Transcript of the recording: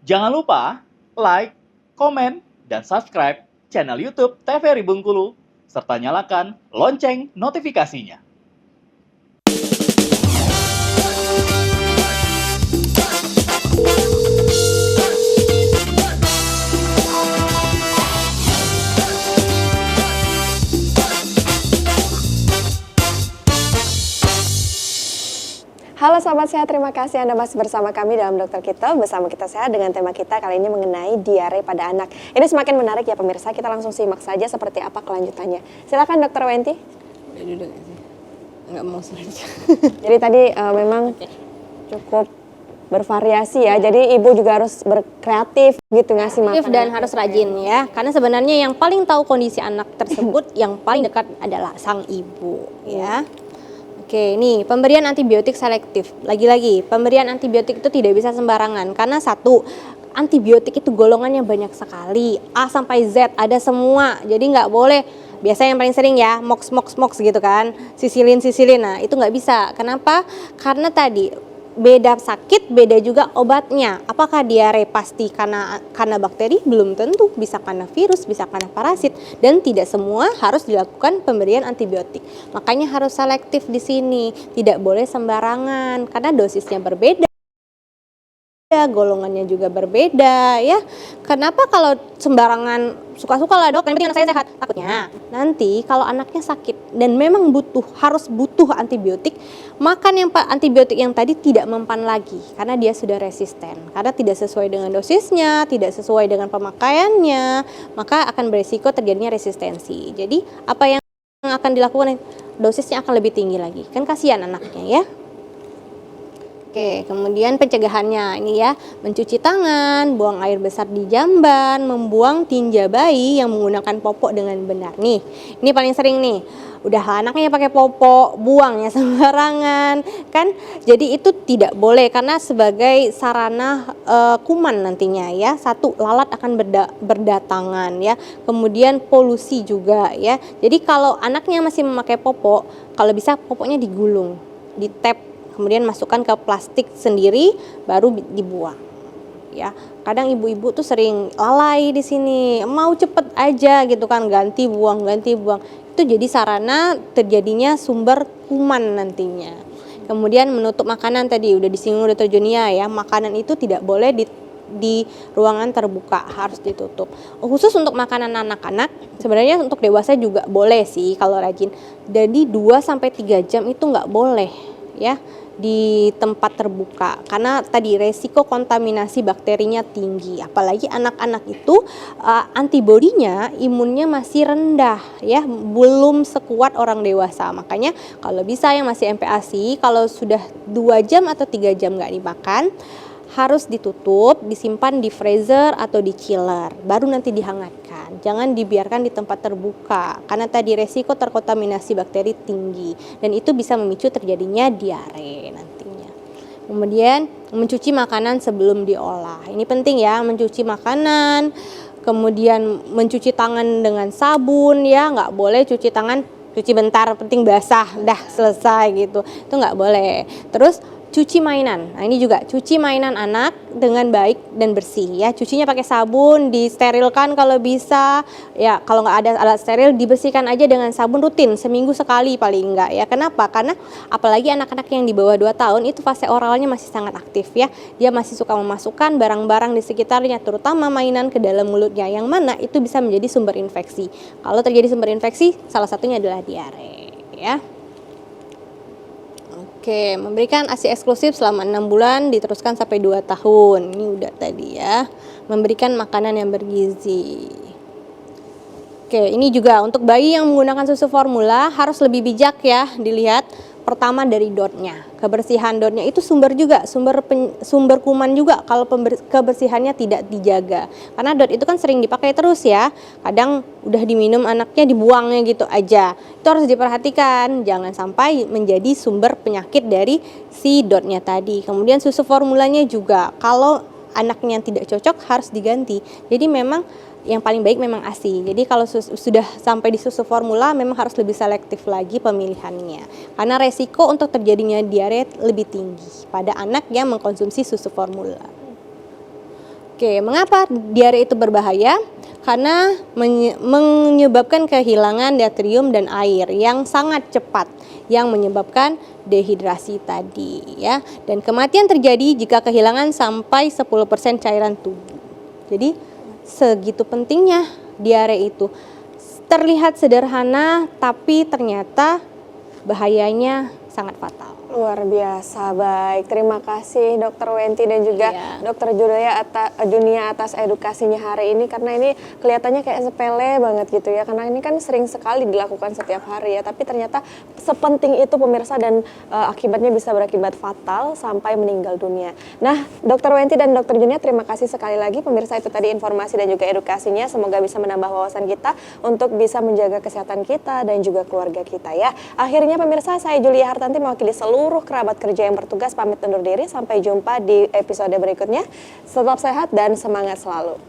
Jangan lupa like, komen, dan subscribe channel YouTube TVRI Bengkulu, serta nyalakan lonceng notifikasinya. Halo Sobat Sehat, terima kasih Anda masih bersama kami dalam Dokter Kita. Bersama Kita Sehat dengan tema kita kali ini mengenai diare pada anak. Ini semakin menarik ya pemirsa, kita langsung simak saja seperti apa kelanjutannya. Silakan Dokter Wenti. Udah duduk gak sih? Enggak mau saja. Jadi tadi memang cukup bervariasi ya, jadi ibu juga harus berkreatif gitu ngasih makanan. Dan harus rajin ya, karena sebenarnya yang paling tahu kondisi anak tersebut yang paling dekat adalah sang ibu ya. Oke, nih pemberian antibiotik selektif. Lagi-lagi, pemberian antibiotik itu tidak bisa sembarangan karena satu, antibiotik itu golongannya banyak sekali, A sampai Z ada semua. Jadi nggak boleh. Biasanya yang paling sering ya, mox gitu kan, sisilin. Nah itu nggak bisa. Kenapa? Karena tadi beda sakit, beda juga obatnya. Apakah diare pasti karena bakteri? Belum tentu, bisa karena virus, bisa karena parasit, dan tidak semua harus dilakukan pemberian antibiotik. Makanya harus selektif di sini, tidak boleh sembarangan karena dosisnya berbeda. Golongannya juga berbeda ya. Kenapa kalau sembarangan suka-suka lah dok, yang penting anak saya sehat? Takutnya nanti kalau anaknya sakit dan memang harus butuh antibiotik, makan yang antibiotik yang tadi tidak mempan lagi karena dia sudah resisten, karena tidak sesuai dengan dosisnya, tidak sesuai dengan pemakaiannya, maka akan berisiko terjadinya resistensi. Jadi apa yang akan dilakukan, dosisnya akan lebih tinggi lagi, kan kasihan anaknya ya. Oke, kemudian pencegahannya ini ya, mencuci tangan, buang air besar di jamban, membuang tinja bayi yang menggunakan popok dengan benar. Nih, ini paling sering nih, udah anaknya pakai popok, buangnya sembarangan, kan? Jadi itu tidak boleh karena sebagai sarana kuman nantinya ya. Satu, lalat akan berdatangan ya, kemudian polusi juga ya. Jadi kalau anaknya masih memakai popok, kalau bisa popoknya digulung, ditap, kemudian masukkan ke plastik sendiri, baru dibuang. Ya, kadang ibu-ibu tuh sering lalai di sini, mau cepet aja gitu kan, ganti buang. Itu jadi sarana terjadinya sumber kuman nantinya. Kemudian menutup makanan tadi udah disinggung Dr. Junia ya, makanan itu tidak boleh di ruangan terbuka, harus ditutup. Khusus untuk makanan anak-anak, sebenarnya untuk dewasa juga boleh sih kalau rajin. Jadi 2-3 jam itu nggak boleh ya di tempat terbuka karena tadi resiko kontaminasi bakterinya tinggi, apalagi anak-anak itu antibodinya, imunnya masih rendah ya, belum sekuat orang dewasa. Makanya kalau bisa yang masih MPASI, kalau sudah 2 jam atau 3 jam nggak dimakan, harus ditutup, disimpan di freezer atau di chiller, baru nanti dihangatkan. Jangan dibiarkan di tempat terbuka, karena tadi resiko terkontaminasi bakteri tinggi, dan itu bisa memicu terjadinya diare nantinya. Kemudian mencuci makanan sebelum diolah, ini penting ya, mencuci makanan, kemudian mencuci tangan dengan sabun ya, nggak boleh cuci tangan, cuci bentar, penting basah, dah selesai gitu, itu nggak boleh. Terus cuci mainan, nah ini juga cuci mainan anak dengan baik dan bersih ya, cucinya pakai sabun, disterilkan kalau bisa ya, kalau nggak ada alat steril dibersihkan aja dengan sabun rutin, seminggu sekali paling enggak ya. Kenapa? Karena apalagi anak-anak yang di bawah 2 tahun itu fase oralnya masih sangat aktif ya, dia masih suka memasukkan barang-barang di sekitarnya, terutama mainan ke dalam mulutnya, yang mana itu bisa menjadi sumber infeksi. Kalau terjadi sumber infeksi, salah satunya adalah diare ya. Oke, memberikan ASI eksklusif selama 6 bulan, diteruskan sampai 2 tahun. Ini udah tadi ya. Memberikan makanan yang bergizi. Oke, ini juga untuk bayi yang menggunakan susu formula harus lebih bijak ya, dilihat. Pertama dari dotnya, kebersihan dotnya itu sumber kuman juga kalau kebersihannya tidak dijaga. Karena dot itu kan sering dipakai terus ya, kadang udah diminum anaknya dibuangnya gitu aja. Itu harus diperhatikan, jangan sampai menjadi sumber penyakit dari si dotnya tadi. Kemudian susu formulanya juga, kalau anaknya tidak cocok harus diganti. Jadi memang yang paling baik memang ASI. Jadi kalau sudah sampai di susu formula memang harus lebih selektif lagi pemilihannya. Karena resiko untuk terjadinya diare lebih tinggi pada anak yang mengkonsumsi susu formula. Oke, mengapa diare itu berbahaya? Karena menyebabkan kehilangan natrium dan air yang sangat cepat yang menyebabkan dehidrasi tadi ya. Dan kematian terjadi jika kehilangan sampai 10% cairan tubuh. Jadi segitu pentingnya diare itu. Terlihat sederhana tapi ternyata bahayanya sangat fatal. Luar biasa, baik. Terima kasih Dokter Wenti dan juga Iya. Dokter Junia atas edukasinya hari ini, karena ini kelihatannya kayak sepele banget gitu ya, karena ini kan sering sekali dilakukan setiap hari ya, tapi ternyata sepenting itu pemirsa, dan akibatnya bisa berakibat fatal sampai meninggal dunia. Nah, Dokter Wenti dan Dokter Junia, terima kasih sekali lagi pemirsa, itu tadi informasi dan juga edukasinya, semoga bisa menambah wawasan kita untuk bisa menjaga kesehatan kita dan juga keluarga kita ya. Akhirnya pemirsa, saya Julia Hartanti mewakili seluruh kerabat kerja yang bertugas pamit undur diri. Sampai jumpa di episode berikutnya. Tetap sehat dan semangat selalu.